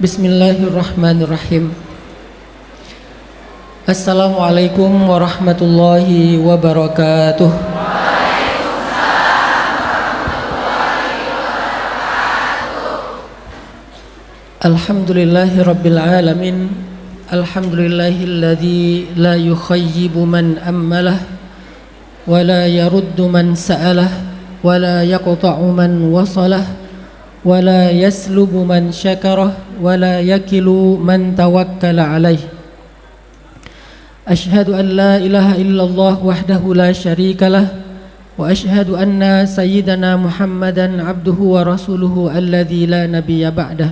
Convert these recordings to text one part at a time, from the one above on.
Bismillahirrahmanirrahim. Assalamualaikum warahmatullahi wabarakatuh. Alhamdulillahi rabbil alamin. Alhamdulillahilladzi la yukhayyibu man ammalah wa la yaruddu man sa'alah wa la yaqta'u man wasalah ولا يسلب من شكره ولا يكل من توكل عليه أشهد أن لا إله إلا الله وحده لا شريك له وأشهد أن سيدنا محمدا عبده ورسوله الذي لا نبي بعده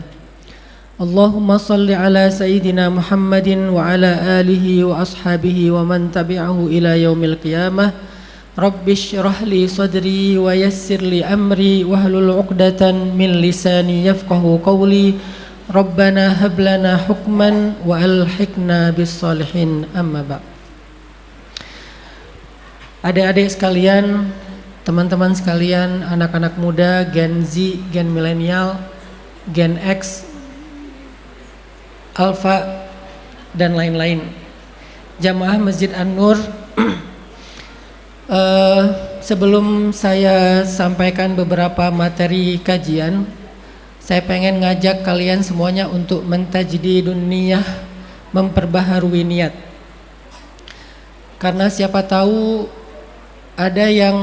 اللهم صل على سيدنا محمد وعلى آله وأصحابه ومن تبعه إلى يوم القيامة Rabbi syrah li sadri wa yassir li amri wahlul 'uqdatan min lisani yafqahu qawli Rabbana hab lana hukman wa alhiqna bis salihin amma ba'd. Adik-adik sekalian, teman-teman sekalian, anak-anak muda, Gen Z, Gen milenial, Gen X, Alpha dan lain-lain. Jamaah Masjid An-Nur, sebelum saya sampaikan beberapa materi kajian, saya pengen ngajak kalian semuanya untuk mentajdidun niyah, memperbaharui niat. Karena siapa tahu ada yang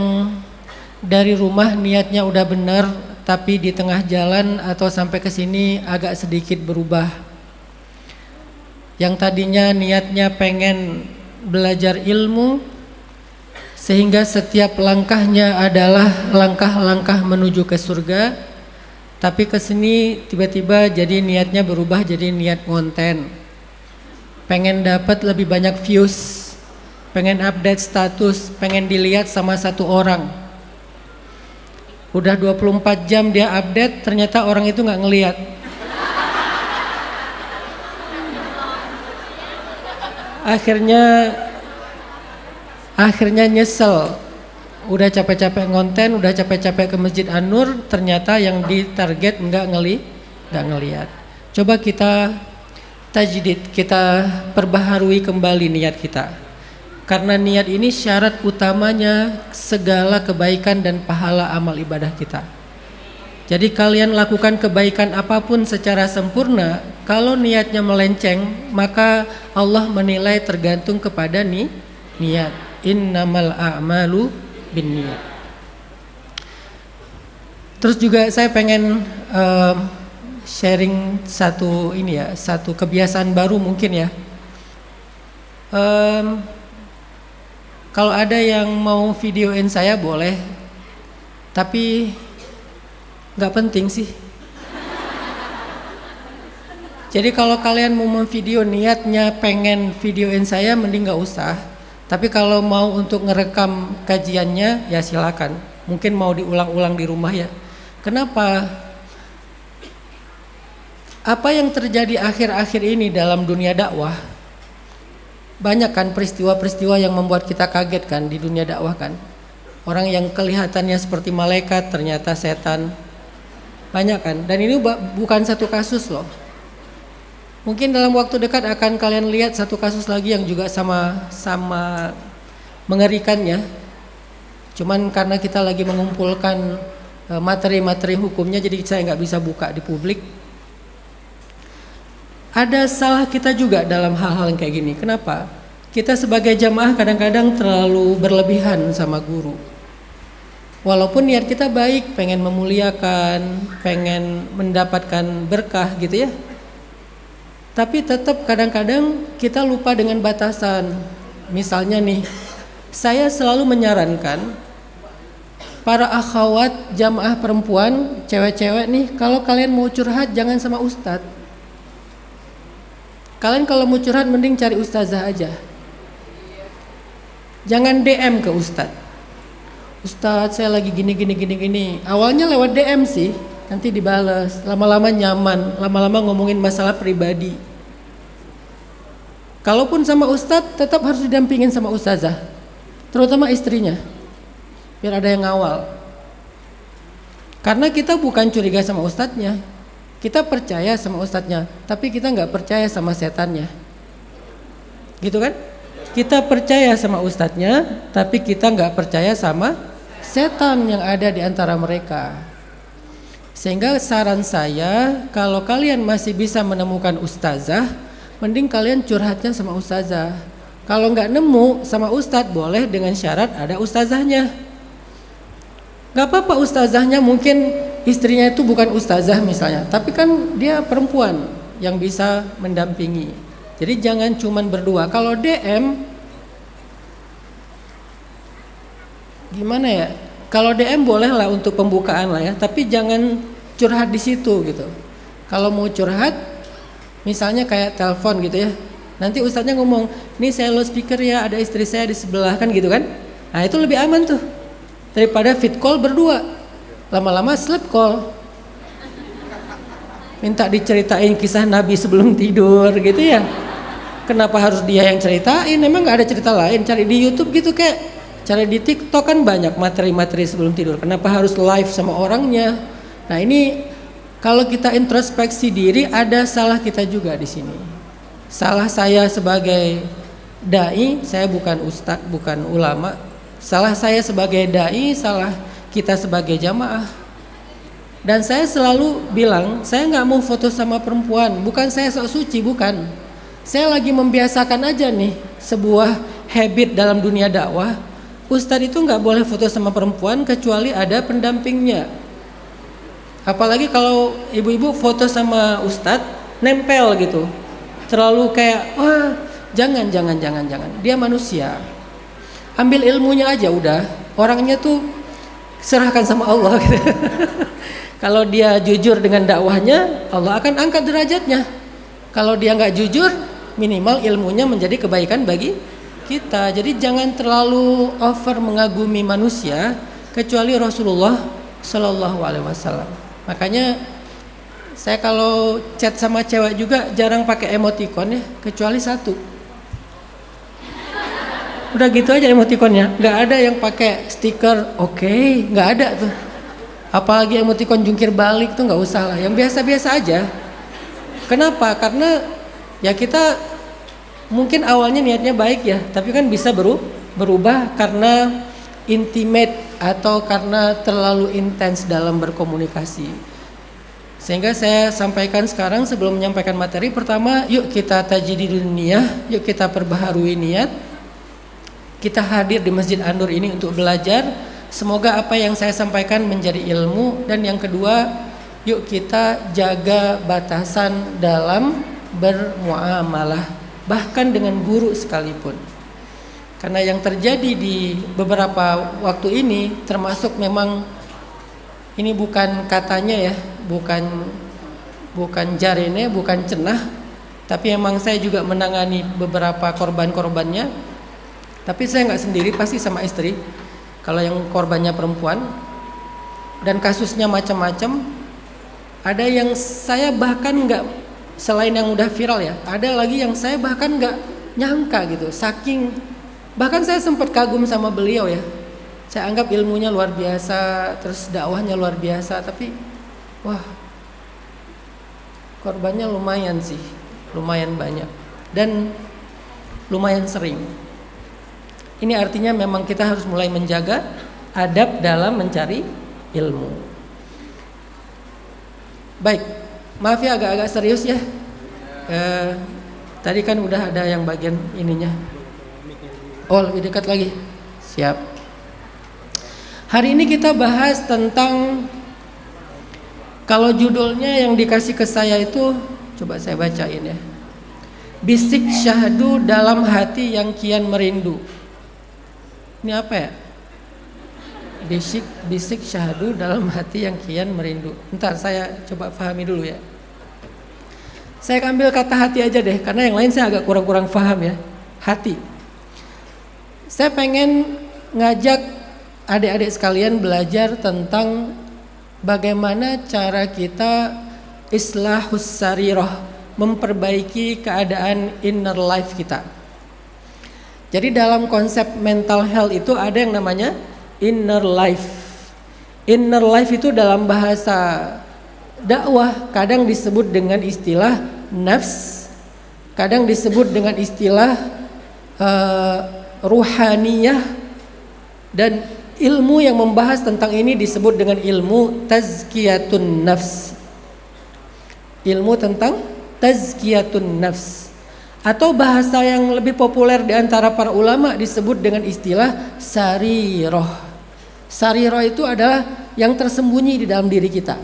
dari rumah niatnya udah benar, tapi di tengah jalan atau sampai ke sini agak sedikit berubah. Yang tadinya niatnya pengen belajar ilmu, sehingga setiap langkahnya adalah langkah-langkah menuju ke surga, tapi kesini tiba-tiba jadi niatnya berubah jadi niat konten, pengen dapat lebih banyak views, pengen update status, pengen dilihat sama satu orang. Udah 24 jam dia update, ternyata orang itu gak ngelihat. Akhirnya nyesel, udah capek-capek ngonten, udah capek-capek ke Masjid An-Nur, ternyata yang ditarget nggak ngelihat. Coba kita tajdid, kita perbaharui kembali niat kita, karena niat ini syarat utamanya segala kebaikan dan pahala amal ibadah kita. Jadi kalian lakukan kebaikan apapun secara sempurna, kalau niatnya melenceng, maka Allah menilai tergantung kepada niat. Innamal a'malu binniyat. Terus juga saya pengen sharing satu kebiasaan baru mungkin ya. Kalau ada yang mau videoin saya boleh, tapi nggak penting sih. Jadi kalau kalian mau memvideo niatnya pengen videoin saya, mending nggak usah. Tapi kalau mau untuk ngerekam kajiannya ya silakan. Mungkin mau diulang-ulang di rumah ya. Kenapa? Apa yang terjadi akhir-akhir ini dalam dunia dakwah? Banyak kan peristiwa-peristiwa yang membuat kita kaget kan di dunia dakwah kan. Orang yang kelihatannya seperti malaikat ternyata setan. Banyak kan. Dan ini bukan satu kasus loh. Mungkin dalam waktu dekat akan kalian lihat satu kasus lagi yang juga sama mengerikannya. Cuman karena kita lagi mengumpulkan materi-materi hukumnya, jadi saya nggak bisa buka di publik. Ada salah kita juga dalam hal-hal yang kayak gini. Kenapa? Kita sebagai jamaah kadang-kadang terlalu berlebihan sama guru. Walaupun niat kita baik, pengen memuliakan, pengen mendapatkan berkah gitu ya. Tapi tetap kadang-kadang kita lupa dengan batasan. Misalnya nih, saya selalu menyarankan para akhwat jamaah perempuan, cewek-cewek nih, kalau kalian mau curhat jangan sama ustadz. Kalian kalau mau curhat mending cari ustazah aja. Jangan DM ke ustadz. Ustadz saya lagi gini. Awalnya lewat DM sih, nanti dibales, lama-lama nyaman, lama-lama ngomongin masalah pribadi. Kalaupun sama ustadz, tetap harus didampingin sama ustazah, terutama istrinya, biar ada yang ngawal. Karena kita bukan curiga sama ustadznya, Kita percaya sama ustadznya, tapi kita nggak percaya sama setannya. Gitu kan? Kita percaya sama ustadznya, tapi kita nggak percaya sama setan yang ada di antara mereka. Sehingga saran saya, kalau kalian masih bisa menemukan ustazah, mending kalian curhatnya sama ustazah. Kalau nggak nemu sama ustadz, boleh dengan syarat ada ustazahnya. Nggak apa-apa ustazahnya mungkin istrinya itu bukan ustazah misalnya, tapi kan dia perempuan yang bisa mendampingi. Jadi jangan cuman berdua. Kalau DM, gimana ya? Kalau DM boleh lah untuk pembukaan lah ya, tapi jangan curhat di situ gitu. Kalau mau curhat, misalnya kayak telepon gitu ya, nanti ustadznya ngomong, nih saya loudspeaker ya, ada istri saya di sebelah, kan gitu kan? Nah itu lebih aman tuh daripada fit call berdua. Lama-lama sleep call, minta diceritain kisah Nabi sebelum tidur gitu ya. Kenapa harus dia yang ceritain? Emang nggak ada cerita lain? Cari di YouTube gitu, kayak cari di TikTok kan banyak materi-materi sebelum tidur. Kenapa harus live sama orangnya? Nah ini kalau kita introspeksi diri, ada salah kita juga di sini. Salah saya sebagai dai, saya bukan ustadz, bukan ulama. Salah saya sebagai dai, salah kita sebagai jamaah. Dan saya selalu bilang, saya nggak mau foto sama perempuan, bukan saya sok suci, bukan. Saya lagi membiasakan aja nih sebuah habit dalam dunia dakwah. Ustadz itu nggak boleh foto sama perempuan kecuali ada pendampingnya. Apalagi kalau ibu-ibu foto sama ustadz nempel gitu, terlalu kayak wah jangan. Dia manusia. Ambil ilmunya aja udah. Orangnya tuh serahkan sama Allah gitu. Kalau dia jujur dengan dakwahnya, Allah akan angkat derajatnya. Kalau dia nggak jujur, minimal ilmunya menjadi kebaikan bagi kita. Jadi jangan terlalu over mengagumi manusia, kecuali Rasulullah Shallallahu Alaihi Wasallam. Makanya saya kalau chat sama cewek juga jarang pakai emoticon ya, kecuali satu. Udah gitu aja emoticonnya, nggak ada yang pakai stiker oke, nggak ada tuh. Apalagi emoticon jungkir balik tuh nggak usah lah, yang biasa-biasa aja. Kenapa? Karena ya kita mungkin awalnya niatnya baik ya, tapi kan bisa berubah karena intimate atau karena terlalu intens dalam berkomunikasi. Sehingga saya sampaikan sekarang sebelum menyampaikan materi, pertama yuk kita tajdidun niyah, yuk kita perbaharui niat. Kita hadir di Masjid An-Nur ini untuk belajar. Semoga apa yang saya sampaikan menjadi ilmu. Dan yang kedua, yuk kita jaga batasan dalam bermuamalah, bahkan dengan guru sekalipun. Karena yang terjadi di beberapa waktu ini, termasuk memang ini bukan katanya ya, bukan jarene, bukan cenah, tapi emang saya juga menangani beberapa korban-korbannya. Tapi saya nggak sendiri, pasti sama istri. Kalau yang korbannya perempuan, dan kasusnya macam-macam. Ada yang saya bahkan nggak, selain yang udah viral ya, ada lagi yang saya bahkan nggak nyangka gitu. Saking, bahkan saya sempat kagum sama beliau ya. Saya anggap ilmunya luar biasa, terus dakwahnya luar biasa. Tapi, wah, korbannya lumayan sih, lumayan banyak dan lumayan sering. Ini artinya memang kita harus mulai menjaga adab dalam mencari ilmu. Baik, maaf ya agak-agak serius ya. Tadi kan udah ada yang bagian ininya. Oh, lebih dekat lagi. Siap. Hari ini kita bahas tentang, kalau judulnya yang dikasih ke saya itu, coba saya bacain ya. Bisik syahdu dalam hati yang kian merindu. Ini apa ya? Bisik syahdu dalam hati yang kian merindu. Ntar saya coba pahami dulu ya. Saya ambil kata hati aja deh, karena yang lain saya agak kurang-kurang paham ya. Hati. Saya pengen ngajak adik-adik sekalian belajar tentang bagaimana cara kita islahus sarirah, memperbaiki keadaan inner life kita. Jadi dalam konsep mental health itu ada yang namanya inner life. Inner life itu dalam bahasa dakwah kadang disebut dengan istilah nafs, kadang disebut dengan istilah ruhaniyah, dan ilmu yang membahas tentang ini disebut dengan ilmu tazkiyatun nafs. Ilmu tentang tazkiyatun nafs, atau bahasa yang lebih populer di antara para ulama disebut dengan istilah sarirah. Sarirah itu adalah yang tersembunyi di dalam diri kita.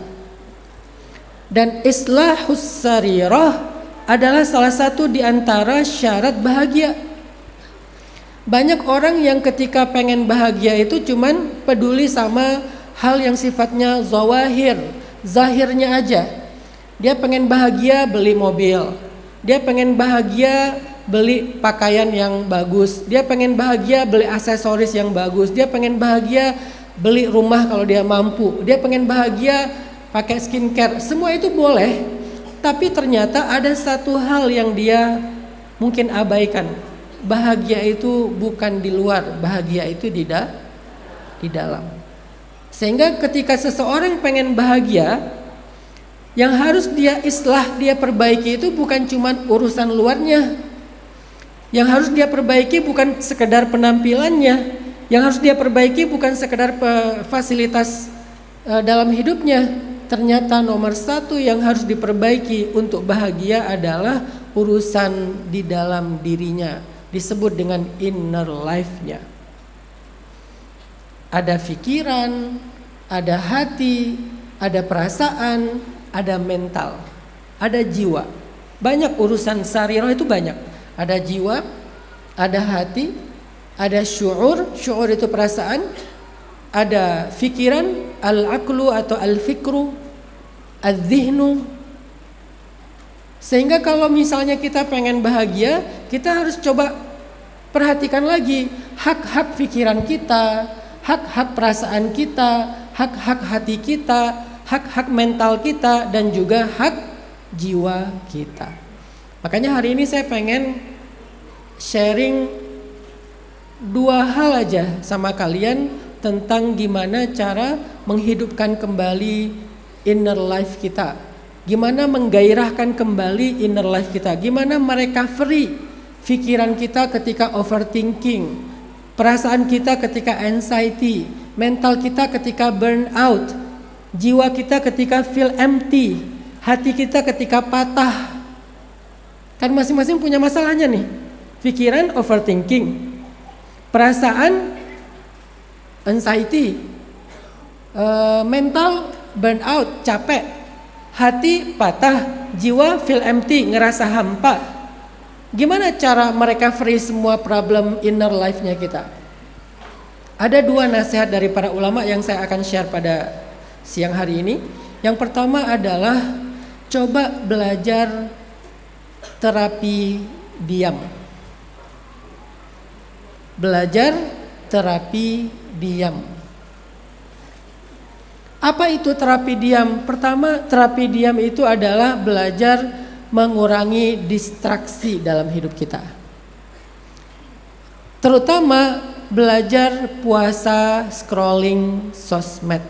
Dan islahus sarirah adalah salah satu di antara syarat bahagia. Banyak orang yang ketika pengen bahagia itu cuman peduli sama hal yang sifatnya zawahir, zahirnya aja. Dia pengen bahagia beli mobil, dia pengen bahagia beli pakaian yang bagus, dia pengen bahagia beli aksesoris yang bagus, dia pengen bahagia beli rumah kalau dia mampu, dia pengen bahagia pakai skincare. Semua itu boleh, tapi ternyata ada satu hal yang dia mungkin abaikan. Bahagia itu bukan di luar, bahagia itu di dalam. Sehingga ketika seseorang pengen bahagia, yang harus dia islah, dia perbaiki itu bukan cuma urusan luarnya. Yang harus dia perbaiki bukan sekedar penampilannya. Yang harus dia perbaiki bukan sekedar fasilitas dalam hidupnya. Ternyata nomor satu yang harus diperbaiki untuk bahagia adalah urusan di dalam dirinya. Disebut dengan inner life-nya. Ada pikiran, ada hati, ada perasaan, ada mental, ada jiwa. Banyak urusan sarirah itu banyak. Ada jiwa, ada hati, ada syu'ur, syu'ur itu perasaan, ada fikiran, al-aqlu atau al-fikru, al-dhihnu. Sehingga kalau misalnya kita pengen bahagia, kita harus coba perhatikan lagi hak-hak pikiran kita, hak-hak perasaan kita, hak-hak hati kita, hak-hak mental kita, dan juga hak jiwa kita. Makanya hari ini saya pengen sharing dua hal aja sama kalian tentang gimana cara menghidupkan kembali inner life kita. Gimana menggairahkan kembali inner life kita. Gimana merecovery pikiran kita ketika overthinking, perasaan kita ketika anxiety, mental kita ketika burnout, jiwa kita ketika feel empty, hati kita ketika patah. Kan masing-masing punya masalahnya nih. Pikiran overthinking, perasaan anxiety, mental burnout, capek, hati patah, jiwa feel empty, ngerasa hampa. Gimana cara merecovery semua problem inner life-nya kita? Ada dua nasihat dari para ulama yang saya akan share pada siang hari ini. Yang pertama adalah coba belajar terapi diam. Belajar terapi diam. Apa itu terapi diam? Pertama, terapi diam itu adalah belajar mengurangi distraksi dalam hidup kita. Terutama belajar puasa scrolling sosmed.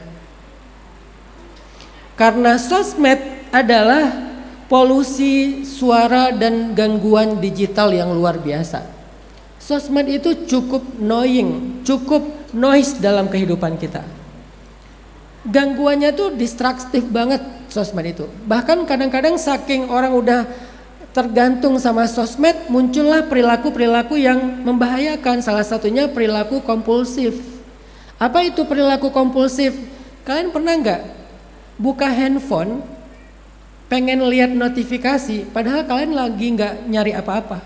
Karena sosmed adalah polusi suara dan gangguan digital yang luar biasa. Sosmed itu cukup annoying, cukup noise dalam kehidupan kita. Gangguannya tuh distraktif banget sosmed itu. Bahkan kadang-kadang saking orang udah tergantung sama sosmed, muncullah perilaku-perilaku yang membahayakan. Salah satunya perilaku kompulsif. Apa itu perilaku kompulsif? Kalian pernah nggak buka handphone, pengen lihat notifikasi, padahal kalian lagi nggak nyari apa-apa?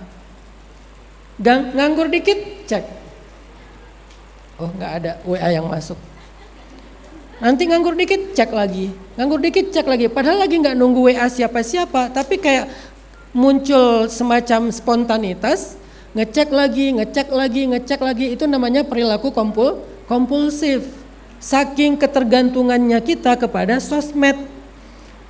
Nganggur dikit, cek. Oh, nggak ada WA yang masuk. Nanti nganggur dikit, cek lagi. Nganggur dikit, cek lagi. Padahal lagi nggak nunggu WA siapa-siapa, tapi kayak muncul semacam spontanitas, ngecek lagi. Itu namanya perilaku kompulsif. Saking ketergantungannya kita kepada sosmed.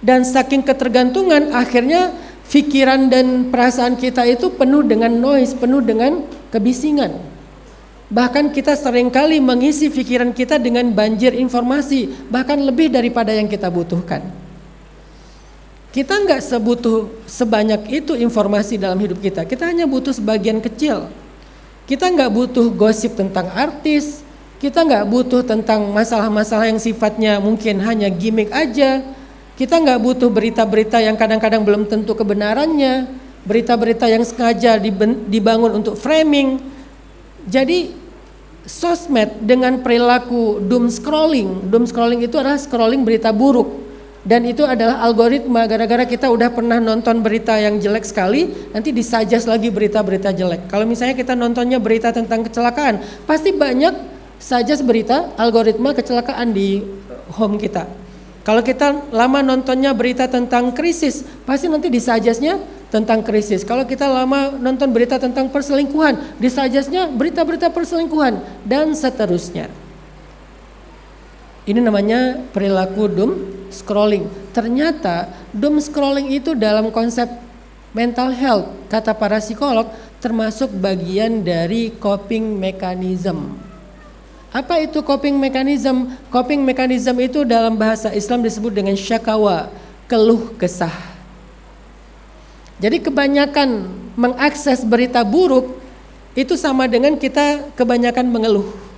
Dan saking ketergantungan, akhirnya pikiran dan perasaan kita itu penuh dengan noise, penuh dengan kebisingan. Bahkan kita seringkali mengisi pikiran kita dengan banjir informasi, bahkan lebih daripada yang kita butuhkan. Kita nggak sebanyak itu informasi dalam hidup kita. Kita hanya butuh sebagian kecil. Kita nggak butuh gosip tentang artis. Kita nggak butuh tentang masalah-masalah yang sifatnya mungkin hanya gimmick aja. Kita nggak butuh berita-berita yang kadang-kadang belum tentu kebenarannya. Berita-berita yang sengaja dibangun untuk framing. Jadi sosmed dengan perilaku doom scrolling itu adalah scrolling berita buruk. Dan itu adalah algoritma, gara-gara kita udah pernah nonton berita yang jelek sekali, nanti disuggest lagi berita-berita jelek. Kalau misalnya kita nontonnya berita tentang kecelakaan, pasti banyak suggest berita algoritma kecelakaan di home kita. Kalau kita lama nontonnya berita tentang krisis, pasti nanti disuggestnya tentang krisis. Kalau kita lama nonton berita tentang perselingkuhan, disuggestnya berita-berita perselingkuhan, dan seterusnya. Ini namanya perilaku doom scrolling. Ternyata doom scrolling itu dalam konsep mental health, kata para psikolog, termasuk bagian dari coping mechanism. Apa itu coping mechanism? Coping mechanism itu dalam bahasa Islam disebut dengan syakawa, keluh kesah. Jadi kebanyakan mengakses berita buruk itu sama dengan kita kebanyakan mengeluh.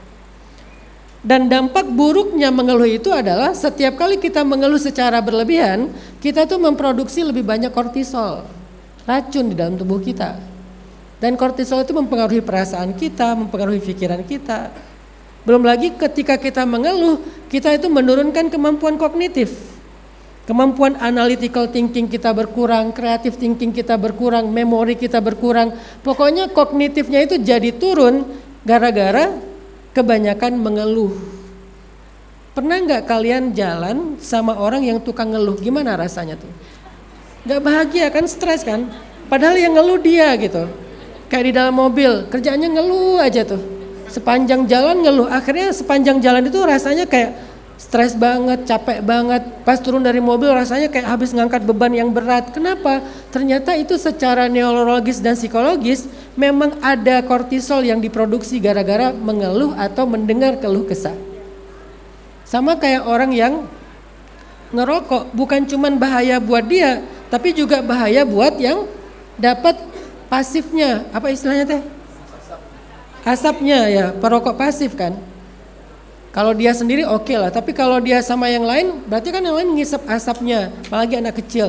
Dan dampak buruknya mengeluh itu adalah setiap kali kita mengeluh secara berlebihan, kita tuh memproduksi lebih banyak kortisol, racun di dalam tubuh kita. Dan kortisol itu mempengaruhi perasaan kita, mempengaruhi pikiran kita. Belum lagi ketika kita mengeluh, kita itu menurunkan kemampuan kognitif. Kemampuan analytical thinking kita berkurang, creative thinking kita berkurang, memori kita berkurang. Pokoknya kognitifnya itu jadi turun gara-gara kebanyakan mengeluh. Pernah nggak kalian jalan sama orang yang tukang ngeluh? Gimana rasanya tuh? Nggak bahagia kan, stres kan? Padahal yang ngeluh dia gitu. Kayak di dalam mobil, kerjaannya ngeluh aja tuh. Sepanjang jalan ngeluh. Akhirnya sepanjang jalan itu rasanya kayak stres banget, capek banget. Pas turun dari mobil rasanya kayak habis ngangkat beban yang berat. Kenapa? Ternyata itu secara neurologis dan psikologis memang ada kortisol yang diproduksi gara-gara mengeluh atau mendengar keluh kesah. Sama kayak orang yang ngerokok, bukan cuman bahaya buat dia, tapi juga bahaya buat yang dapat pasifnya. Apa istilahnya teh? Asapnya ya, perokok pasif kan. Kalau dia sendiri oke lah, tapi kalau dia sama yang lain, berarti kan yang lain ngisep asapnya, apalagi anak kecil.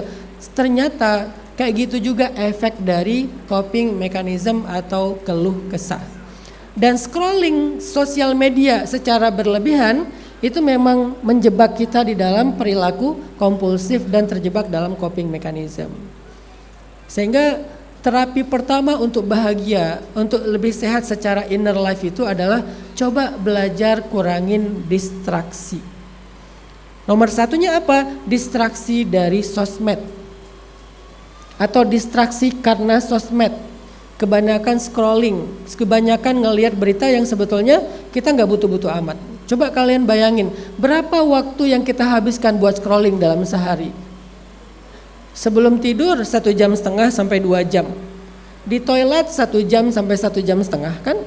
Ternyata kayak gitu juga efek dari coping mechanism atau keluh kesah. Dan scrolling sosial media secara berlebihan itu memang menjebak kita di dalam perilaku kompulsif dan terjebak dalam coping mechanism. Sehingga terapi pertama untuk bahagia, untuk lebih sehat secara inner life itu adalah coba belajar kurangin distraksi. Nomor satunya apa? Distraksi dari sosmed. Atau distraksi karena sosmed. Kebanyakan scrolling, kebanyakan ngelihat berita yang sebetulnya kita nggak butuh-butuh amat. Coba kalian bayangin, berapa waktu yang kita habiskan buat scrolling dalam sehari? Sebelum tidur 1,5 jam sampai 2 jam. Di toilet 1 jam sampai 1,5 jam kan?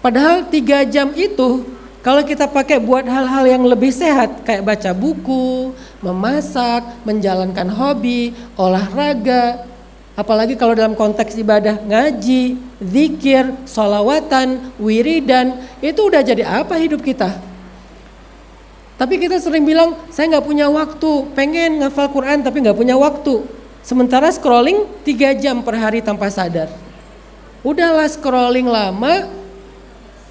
Padahal 3 jam itu kalau kita pakai buat hal-hal yang lebih sehat, kayak baca buku, memasak, menjalankan hobi, olahraga, apalagi kalau dalam konteks ibadah, ngaji, zikir, sholawatan, wiridan, itu udah jadi apa hidup kita? Tapi kita sering bilang, saya nggak punya waktu, pengen ngafal Quran tapi nggak punya waktu. Sementara scrolling 3 jam per hari tanpa sadar. Udahlah scrolling lama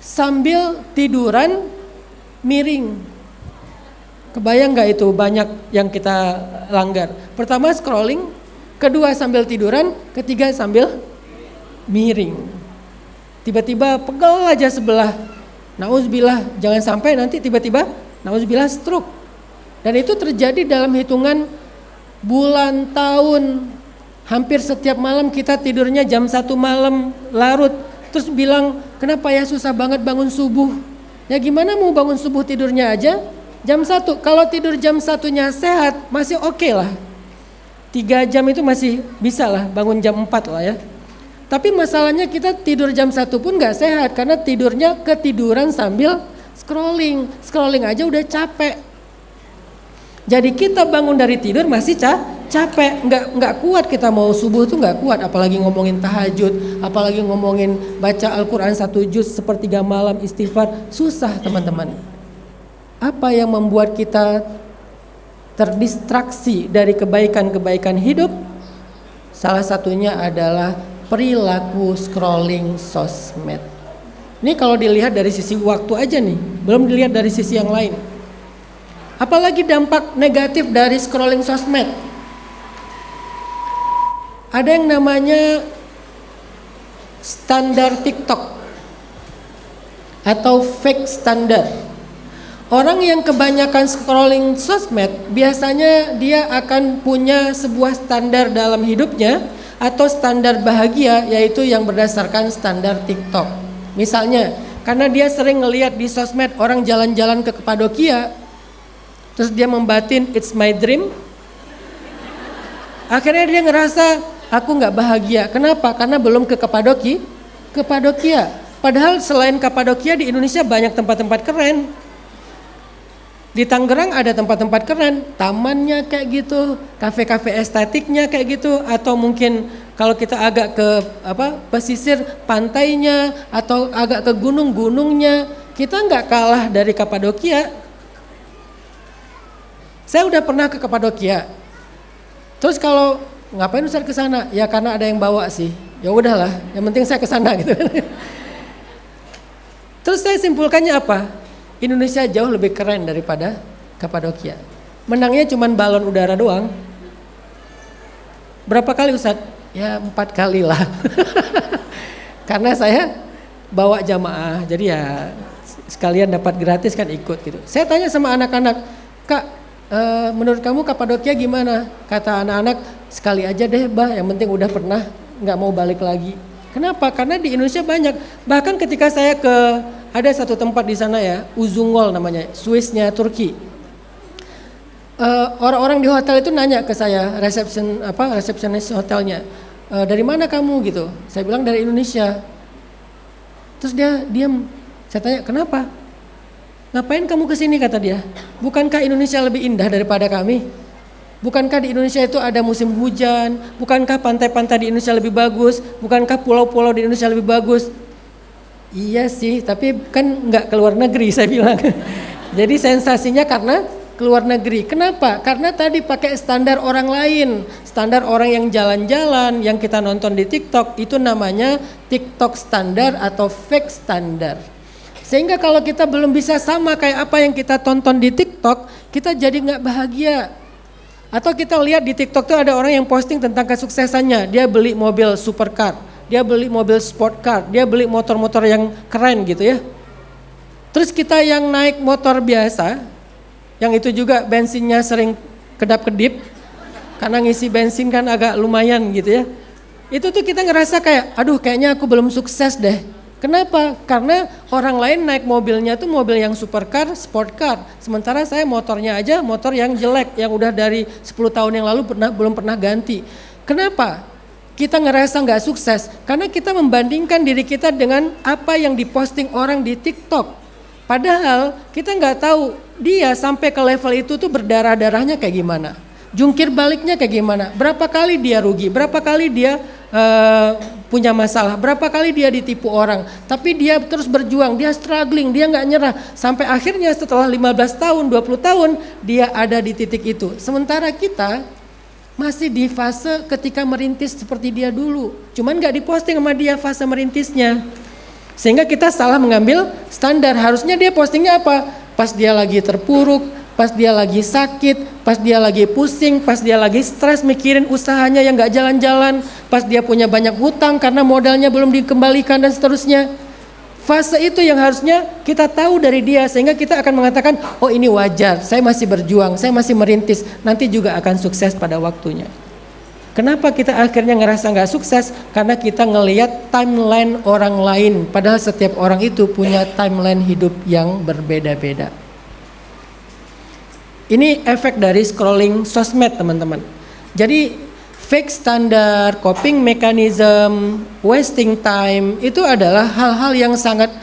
sambil tiduran miring. Kebayang nggak itu banyak yang kita langgar. Pertama scrolling, kedua sambil tiduran, ketiga sambil miring. Tiba-tiba pegel aja sebelah. Nauzubillah, jangan sampai nanti tiba-tiba nauzubillah stroke. Dan itu terjadi dalam hitungan bulan, tahun. Hampir setiap malam kita tidurnya jam 1 malam larut. Terus bilang, kenapa ya susah banget bangun subuh? Ya gimana mau bangun subuh tidurnya aja jam 1. Kalau tidur jam 1-nya sehat masih oke lah. 3 jam itu masih bisa lah, bangun jam 4 lah ya. Tapi masalahnya kita tidur jam 1 pun gak sehat. Karena tidurnya ketiduran sambil scrolling aja udah capek. Jadi kita bangun dari tidur masih capek, nggak kuat kita mau subuh tuh nggak kuat, apalagi ngomongin tahajud, apalagi ngomongin baca Al-Quran 1 juz sepertiga malam istighfar, susah teman-teman. Apa yang membuat kita terdistraksi dari kebaikan-kebaikan hidup? Salah satunya adalah perilaku scrolling sosmed. Ini kalau dilihat dari sisi waktu aja nih, belum dilihat dari sisi yang lain. Apalagi dampak negatif dari scrolling sosmed. Ada yang namanya standar TikTok atau fake standar. Orang yang kebanyakan scrolling sosmed biasanya dia akan punya sebuah standar dalam hidupnya atau standar bahagia, yaitu yang berdasarkan standar TikTok. Misalnya, karena dia sering ngelihat di sosmed orang jalan-jalan ke Kapadokia, terus dia membatin it's my dream. Akhirnya dia ngerasa aku nggak bahagia. Kenapa? Karena belum ke Kapadokia. Padahal selain Kapadokia di Indonesia banyak tempat-tempat keren. Di Tangerang ada tempat-tempat keren, tamannya kayak gitu, kafe-kafe estetiknya kayak gitu, atau mungkin kalau kita agak ke pesisir pantainya, atau agak ke gunung-gunungnya, kita nggak kalah dari Kapadokia. Saya udah pernah ke Kapadokia. Terus kalau ngapain Ustaz ke sana? Ya karena ada yang bawa sih. Ya udahlah, yang penting saya ke sana gitu. Terus saya simpulkannya apa? Indonesia jauh lebih keren daripada Kapadokia. Menangnya cuman balon udara doang. Berapa kali Ustaz? Ya 4 kali lah. Karena saya bawa jamaah, jadi ya sekalian dapat gratis kan ikut gitu. Saya tanya sama anak-anak, Kak, menurut kamu Kapadokia gimana? Kata anak-anak, sekali aja deh bah, yang penting udah pernah, nggak mau balik lagi. Kenapa? Karena di Indonesia banyak. Bahkan ketika saya ada satu tempat di sana ya, Uzungol namanya, Swissnya Turki. Orang-orang di hotel itu nanya ke saya, resepsionis hotelnya, dari mana kamu gitu? Saya bilang dari Indonesia. Terus dia diam. Saya tanya, kenapa? Ngapain kamu kesini, kata dia? Bukankah Indonesia lebih indah daripada kami? Bukankah di Indonesia itu ada musim hujan? Bukankah pantai-pantai di Indonesia lebih bagus? Bukankah pulau-pulau di Indonesia lebih bagus? Iya sih, tapi kan nggak keluar negeri, saya bilang. Jadi sensasinya karena keluar negeri. Kenapa? Karena tadi pakai standar orang lain. Standar orang yang jalan-jalan, yang kita nonton di TikTok, itu namanya TikTok standar atau fake standar. Sehingga kalau kita belum bisa sama kayak apa yang kita tonton di TikTok, kita jadi nggak bahagia. Atau kita lihat di TikTok tuh ada orang yang posting tentang kesuksesannya. Dia beli mobil supercar, dia beli mobil sport car, dia beli motor-motor yang keren gitu ya. Terus kita yang naik motor biasa, yang itu juga bensinnya sering kedap-kedip, karena ngisi bensin kan agak lumayan gitu ya. Itu tuh kita ngerasa kayak, aduh kayaknya aku belum sukses deh. Kenapa? Karena orang lain naik mobilnya tuh mobil yang supercar, sport car. Sementara saya motornya aja motor yang jelek, yang udah dari 10 tahun yang lalu belum pernah ganti. Kenapa? Kita ngerasa nggak sukses karena kita membandingkan diri kita dengan apa yang diposting orang di TikTok. Padahal kita nggak tahu dia sampai ke level itu tuh berdarah-darahnya kayak gimana, jungkir baliknya kayak gimana, berapa kali dia rugi, berapa kali dia punya masalah, berapa kali dia ditipu orang, tapi dia terus berjuang, dia struggling, dia nggak nyerah, sampai akhirnya setelah 15 tahun, 20 tahun dia ada di titik itu. Sementara kita masih di fase ketika merintis seperti dia dulu, cuman nggak diposting sama dia fase merintisnya. Sehingga kita salah mengambil standar. Harusnya dia postingnya apa? Pas dia lagi terpuruk, pas dia lagi sakit, pas dia lagi pusing, pas dia lagi stres mikirin usahanya yang gak jalan-jalan, pas dia punya banyak hutang karena modalnya belum dikembalikan dan seterusnya. Fase itu yang harusnya kita tahu dari dia, sehingga kita akan mengatakan, oh ini wajar, saya masih berjuang, saya masih merintis, nanti juga akan sukses pada waktunya. Kenapa kita akhirnya ngerasa gak sukses? Karena kita ngelihat timeline orang lain, padahal setiap orang itu punya timeline hidup yang berbeda-beda. Ini efek dari scrolling sosmed, teman-teman. Jadi fake standar, coping mechanism, wasting time, itu adalah hal-hal yang sangat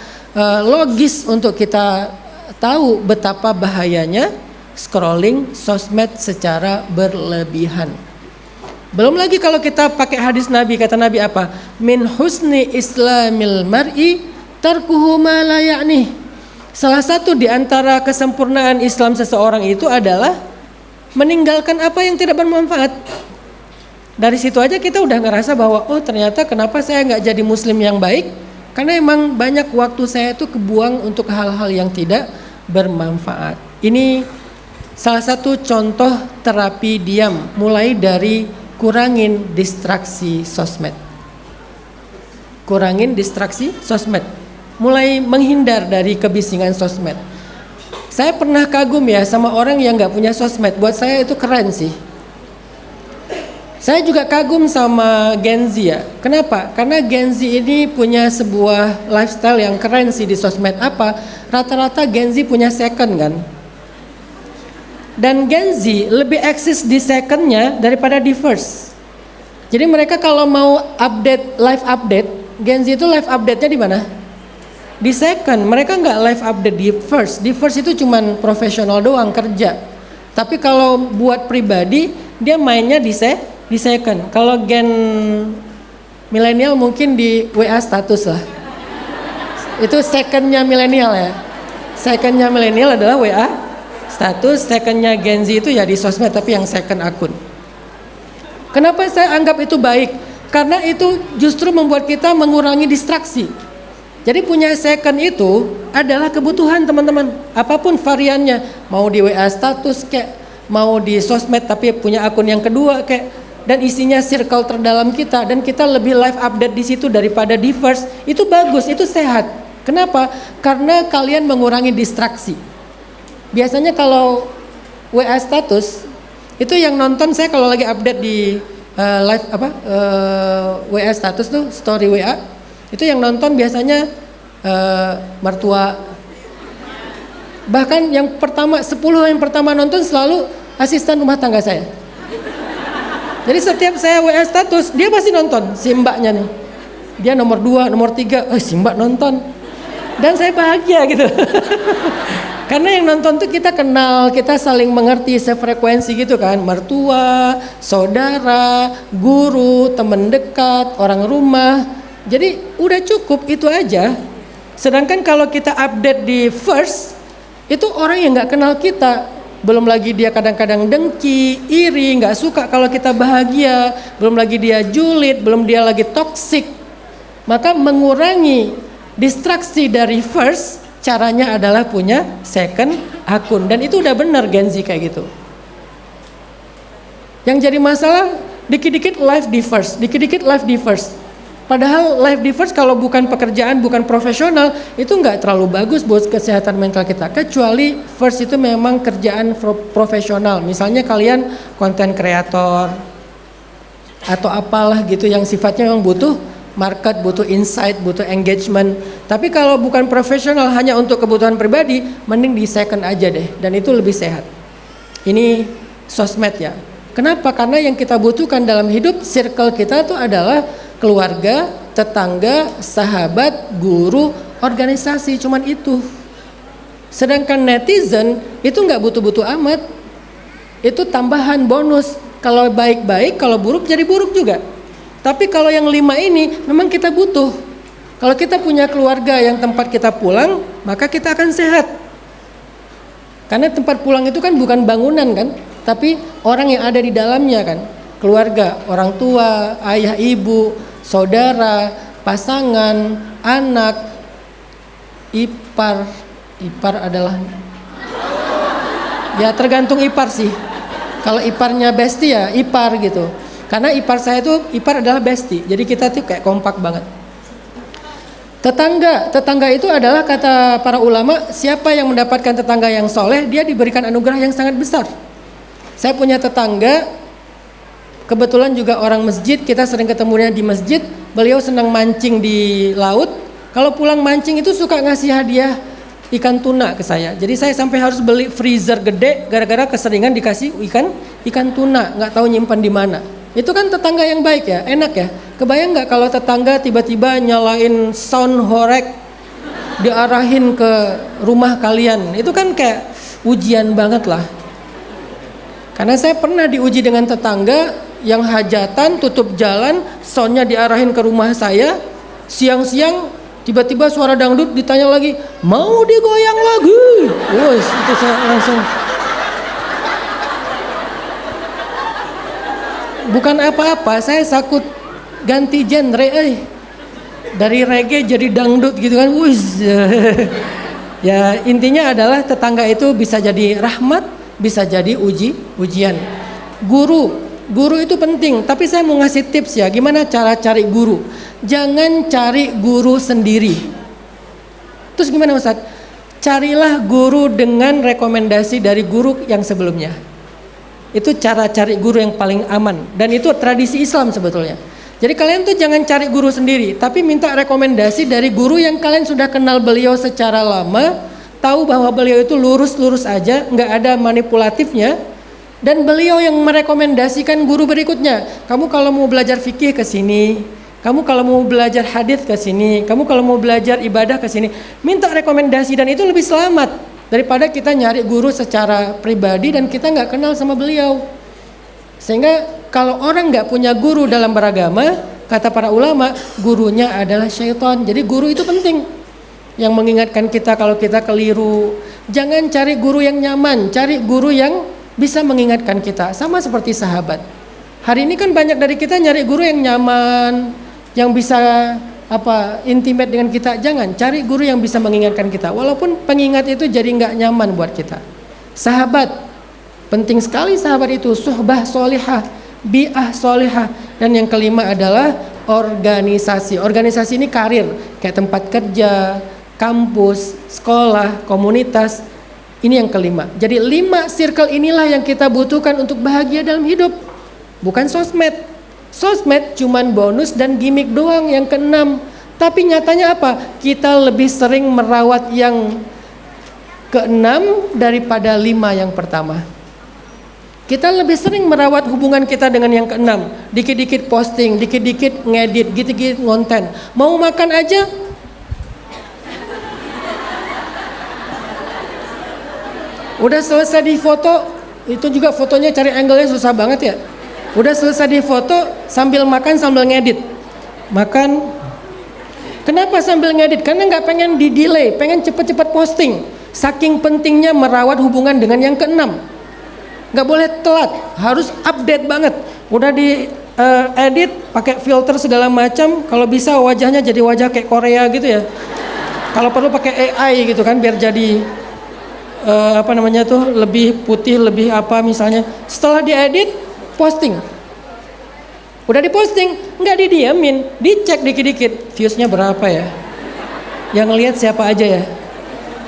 logis untuk kita tahu betapa bahayanya scrolling sosmed secara berlebihan. Belum lagi kalau kita pakai hadis Nabi, kata Nabi apa? Min husni islamil mar'i tarkuhu ma la ya'ni. Salah satu di antara kesempurnaan Islam seseorang itu adalah meninggalkan apa yang tidak bermanfaat. Dari situ aja kita udah ngerasa bahwa oh ternyata kenapa saya nggak jadi muslim yang baik? Karena emang banyak waktu saya itu kebuang untuk hal-hal yang tidak bermanfaat. Ini salah satu contoh terapi diam, mulai dari kurangin distraksi sosmed. Kurangin distraksi sosmed. Mulai menghindar dari kebisingan sosmed. Saya pernah kagum ya sama orang yang nggak punya sosmed. Buat saya itu keren sih. Saya juga kagum sama Gen Z ya. Kenapa? Karena Gen Z ini punya sebuah lifestyle yang keren sih di sosmed. Apa? Rata-rata Gen Z punya second kan. Dan Gen Z lebih eksis di secondnya daripada di first. Jadi mereka kalau mau update, live update, Gen Z itu live update-nya di mana? Di second. Mereka nggak live update di first. Di first itu cuman profesional doang kerja. Tapi kalau buat pribadi dia mainnya di second. Kalau Gen milenial mungkin di WA status lah. Itu secondnya milenial ya. Secondnya milenial adalah WA status, secondnya Gen Z itu ya di sosmed tapi yang second akun. Kenapa saya anggap itu baik? Karena itu justru membuat kita mengurangi distraksi. Jadi punya second itu adalah kebutuhan teman-teman. Apapun variannya, mau di WA status kayak, mau di sosmed tapi punya akun yang kedua kayak, dan isinya circle terdalam kita dan kita lebih live update di situ daripada di first, itu bagus, itu sehat. Kenapa? Karena kalian mengurangi distraksi. Biasanya kalau WA status itu yang nonton saya kalau lagi update di live WA status tuh story WA itu yang nonton biasanya mertua. Bahkan yang pertama 10 yang pertama nonton selalu asisten rumah tangga saya. Jadi setiap saya WA status dia pasti nonton si mbaknya nih. Dia nomor 2, nomor 3, si mbak nonton. Dan saya bahagia gitu. Karena yang nonton tuh kita kenal, kita saling mengerti, sefrekuensi gitu kan. Mertua, saudara, guru, teman dekat, orang rumah. Jadi udah cukup itu aja. Sedangkan kalau kita update di first, itu orang yang gak kenal kita. Belum lagi dia kadang-kadang dengki, iri, gak suka kalau kita bahagia. Belum lagi dia julid, belum dia lagi toksik. Maka mengurangi distraksi dari first, caranya adalah punya second akun. Dan itu udah benar Gen Z kayak gitu. Yang jadi masalah dikit-dikit live di first, dikit-dikit live di first. Padahal live di first kalau bukan pekerjaan, bukan profesional, itu nggak terlalu bagus buat kesehatan mental kita. Kecuali first itu memang kerjaan profesional. Misalnya kalian konten kreator atau apalah gitu yang sifatnya memang butuh market, butuh insight, butuh engagement. Tapi kalau bukan profesional hanya untuk kebutuhan pribadi, mending di second aja deh. Dan itu lebih sehat. Ini sosmed ya. Kenapa? Karena yang kita butuhkan dalam hidup, circle kita itu adalah keluarga, tetangga, sahabat, guru, organisasi. Cuman itu. Sedangkan netizen itu nggak butuh-butuh amat. Itu tambahan bonus. Kalau baik-baik, kalau buruk jadi buruk juga. Tapi kalau yang 5 ini memang kita butuh. Kalau kita punya keluarga yang tempat kita pulang, maka kita akan sehat. Karena tempat pulang itu kan bukan bangunan kan, tapi orang yang ada di dalamnya kan. Keluarga, orang tua, ayah, ibu, saudara, pasangan, anak, ipar. Ipar adalah, ya tergantung ipar sih. Kalau iparnya bestie ya ipar gitu. Karena ipar saya itu, ipar adalah bestie. Jadi kita tuh kayak kompak banget. Tetangga itu adalah kata para ulama, siapa yang mendapatkan tetangga yang soleh, dia diberikan anugerah yang sangat besar. Saya punya tetangga, kebetulan juga orang masjid, kita sering ketemunya di masjid. Beliau senang mancing di laut. Kalau pulang mancing itu suka ngasih hadiah ikan tuna ke saya. Jadi saya sampai harus beli freezer gede gara-gara keseringan dikasih ikan tuna, nggak tahu nyimpan di mana. Itu kan tetangga yang baik ya, enak ya. Kebayang nggak kalau tetangga tiba-tiba nyalain sound horeg diarahin ke rumah kalian? Itu kan kayak ujian banget lah. Karena saya pernah diuji dengan tetangga yang hajatan, tutup jalan, soundnya diarahin ke rumah saya. Siang-siang tiba-tiba suara dangdut, ditanya lagi, mau digoyang lagi? Wes, itu saya langsung, bukan apa-apa, saya sakut ganti genre, dari reggae jadi dangdut gitu kan. Wes. Ya intinya adalah tetangga itu bisa jadi rahmat, bisa jadi ujian. Guru itu penting, tapi saya mau ngasih tips ya, gimana cara cari guru. Jangan cari guru sendiri. Terus gimana Ustaz? Carilah guru dengan rekomendasi dari guru yang sebelumnya. Itu cara cari guru yang paling aman, dan itu tradisi Islam sebetulnya. Jadi kalian tuh jangan cari guru sendiri, tapi minta rekomendasi dari guru yang kalian sudah kenal beliau secara lama, tahu bahwa beliau itu lurus-lurus aja, nggak ada manipulatifnya, dan beliau yang merekomendasikan guru berikutnya. Kamu kalau mau belajar fikih ke sini, kamu kalau mau belajar hadis ke sini, kamu kalau mau belajar ibadah ke sini, minta rekomendasi, dan itu lebih selamat daripada kita nyari guru secara pribadi dan kita nggak kenal sama beliau. Sehingga kalau orang nggak punya guru dalam beragama, kata para ulama, gurunya adalah syaitan. Jadi guru itu penting, yang mengingatkan kita kalau kita keliru. Jangan cari guru yang nyaman, cari guru yang bisa mengingatkan kita. Sama seperti sahabat. Hari ini kan banyak dari kita nyari guru yang nyaman, yang bisa intimate dengan kita. Jangan, cari guru yang bisa mengingatkan kita. Walaupun pengingat itu jadi nggak nyaman buat kita. Sahabat, penting sekali sahabat itu, suhbah solihah, bi'ah solihah. Dan yang kelima adalah organisasi. Organisasi ini karir, kayak tempat kerja, kampus, sekolah, komunitas. Ini yang kelima. Jadi 5 circle inilah yang kita butuhkan untuk bahagia dalam hidup. Bukan sosmed. Sosmed cuman bonus dan gimmick doang. Yang keenam. Tapi nyatanya apa? Kita lebih sering merawat yang keenam daripada 5 yang pertama. Kita lebih sering merawat hubungan kita dengan yang keenam. Dikit-dikit posting, dikit-dikit ngedit, dikit-dikit ngonten. Mau makan aja, udah selesai di foto, itu juga fotonya cari angle-nya susah banget ya. Udah selesai di foto, sambil makan sambil ngedit. Makan. Kenapa sambil ngedit? Karena nggak pengen di delay, pengen cepet-cepet posting. Saking pentingnya merawat hubungan dengan yang keenam. Nggak boleh telat, harus update banget. Udah di edit, pakai filter segala macam. Kalau bisa wajahnya jadi wajah kayak Korea gitu ya. Kalau perlu pakai AI gitu kan, biar jadi lebih putih, lebih apa misalnya. Setelah diedit, posting. Udah diposting, nggak didiamin, dicek dikit-dikit, viewsnya berapa ya? Yang lihat siapa aja ya?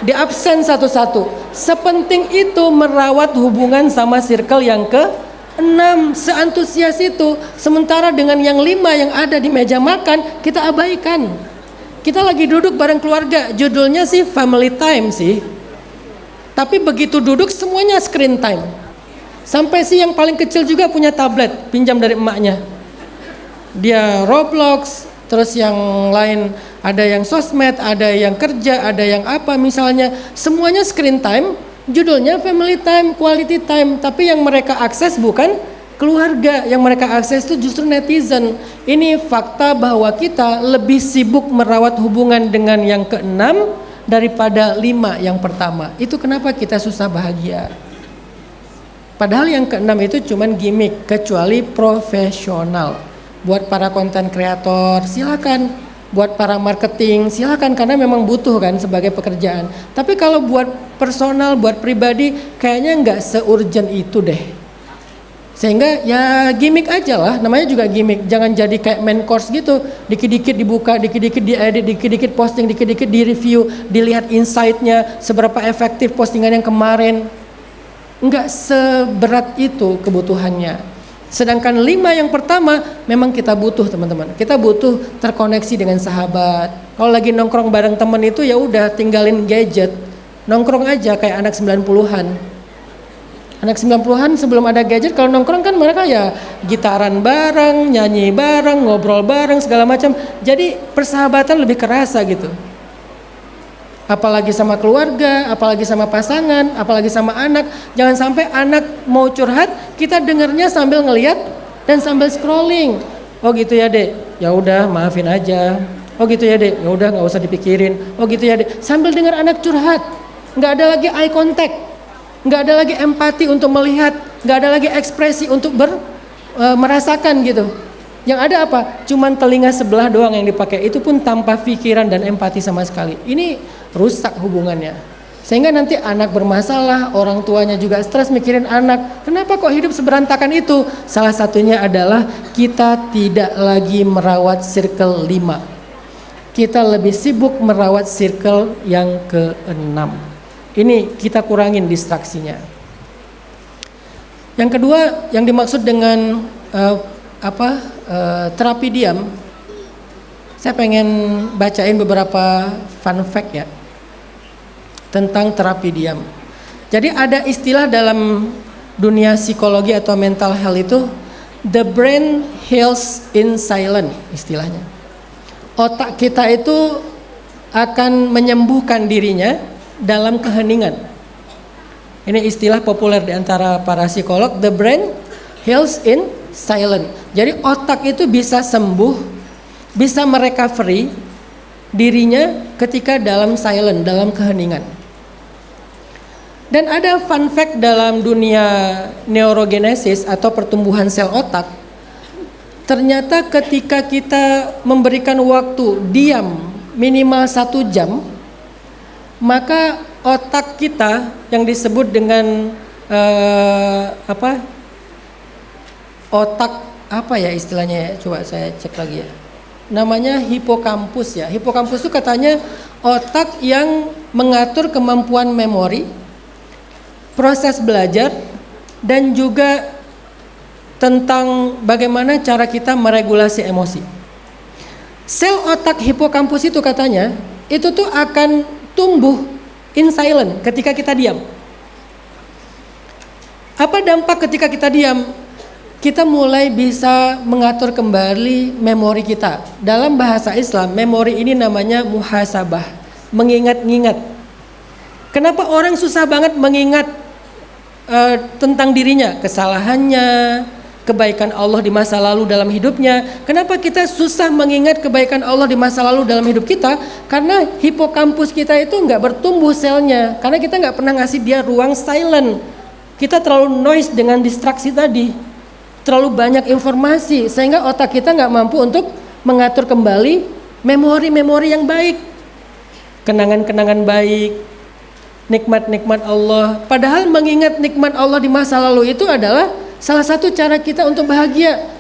Di absen satu-satu. Sepenting itu merawat hubungan sama circle yang ke-6, seantusias itu. Sementara dengan yang 5 yang ada di meja makan, kita abaikan. Kita lagi duduk bareng keluarga, judulnya sih family time sih. Tapi begitu duduk semuanya screen time. Sampai sih yang paling kecil juga punya tablet, pinjam dari emaknya. Dia Roblox, terus yang lain ada yang sosmed, ada yang kerja, ada yang apa misalnya. Semuanya screen time, judulnya family time, quality time. Tapi yang mereka akses bukan keluarga, yang mereka akses itu justru netizen. Ini fakta bahwa kita lebih sibuk merawat hubungan dengan yang ke-6 daripada 5 yang pertama. Itu kenapa kita susah bahagia. Padahal yang ke-6 itu cuman gimmick, kecuali profesional. Buat para konten kreator silakan, buat para marketing silakan, karena memang butuh kan sebagai pekerjaan. Tapi kalau buat personal, buat pribadi, kayaknya nggak se-urgent itu deh. Sehingga ya gimmick aja lah, namanya juga gimmick. Jangan jadi kayak main course gitu, dikit-dikit dibuka, dikit-dikit diedit, dikit-dikit posting, dikit-dikit di-review, dilihat insight-nya, seberapa efektif postingan yang kemarin. Nggak seberat itu kebutuhannya. Sedangkan 5 yang pertama memang kita butuh teman-teman. Kita butuh terkoneksi dengan sahabat. Kalau lagi nongkrong bareng temen itu ya udah tinggalin gadget. Nongkrong aja kayak anak 90-an. Anak 90-an sebelum ada gadget, kalau nongkrong kan mereka ya gitaran bareng, nyanyi bareng, ngobrol bareng segala macam. Jadi persahabatan lebih kerasa gitu. Apalagi sama keluarga, apalagi sama pasangan, apalagi sama anak. Jangan sampai anak mau curhat, kita dengernya sambil ngelihat dan sambil scrolling. Oh gitu ya Dek, ya udah maafin aja. Oh gitu ya Dek, ya udah nggak usah dipikirin. Oh gitu ya Dek, sambil dengar anak curhat, nggak ada lagi eye contact, nggak ada lagi empati untuk melihat, nggak ada lagi ekspresi untuk merasakan gitu. Yang ada apa? Cuman telinga sebelah doang yang dipakai, itu pun tanpa pikiran dan empati sama sekali. Ini rusak hubungannya. Sehingga nanti anak bermasalah, orang tuanya juga stres mikirin anak. Kenapa kok hidup seberantakan itu? Salah satunya adalah kita tidak lagi merawat circle 5. Kita lebih sibuk merawat circle yang ke-6. Ini kita kurangin distraksinya. Yang kedua, yang dimaksud dengan terapi diam, saya pengen bacain beberapa fun fact ya tentang terapi diam. Jadi ada istilah dalam dunia psikologi atau mental health itu, the brain heals in silence istilahnya. Otak kita itu akan menyembuhkan dirinya dalam keheningan. Ini istilah populer di antara para psikolog, the brain heals in silence. Jadi otak itu bisa sembuh, bisa merecovery dirinya ketika dalam silent, dalam keheningan. Dan ada fun fact dalam dunia neurogenesis atau pertumbuhan sel otak. Ternyata ketika kita memberikan waktu diam minimal 1 jam, maka otak kita yang disebut dengan otak apa ya istilahnya ya? Coba saya cek lagi ya. Namanya hipokampus ya. Hipokampus itu katanya otak yang mengatur kemampuan memori, proses belajar, dan juga tentang bagaimana cara kita meregulasi emosi. Sel otak hipokampus itu katanya itu tuh akan tumbuh in silent ketika kita diam. Apa dampak ketika kita diam? Kita mulai bisa mengatur kembali memori kita. Dalam bahasa Islam, memori ini namanya muhasabah, mengingat-ingat. Kenapa orang susah banget mengingat tentang dirinya, kesalahannya, kebaikan Allah di masa lalu dalam hidupnya? Kenapa kita susah mengingat kebaikan Allah di masa lalu dalam hidup kita? Karena hipokampus kita itu nggak bertumbuh selnya, karena kita nggak pernah ngasih dia ruang silent. Kita terlalu noise dengan distraksi tadi, terlalu banyak informasi, sehingga otak kita nggak mampu untuk mengatur kembali memori-memori yang baik, kenangan-kenangan baik, nikmat-nikmat Allah. Padahal mengingat nikmat Allah di masa lalu itu adalah salah satu cara kita untuk bahagia.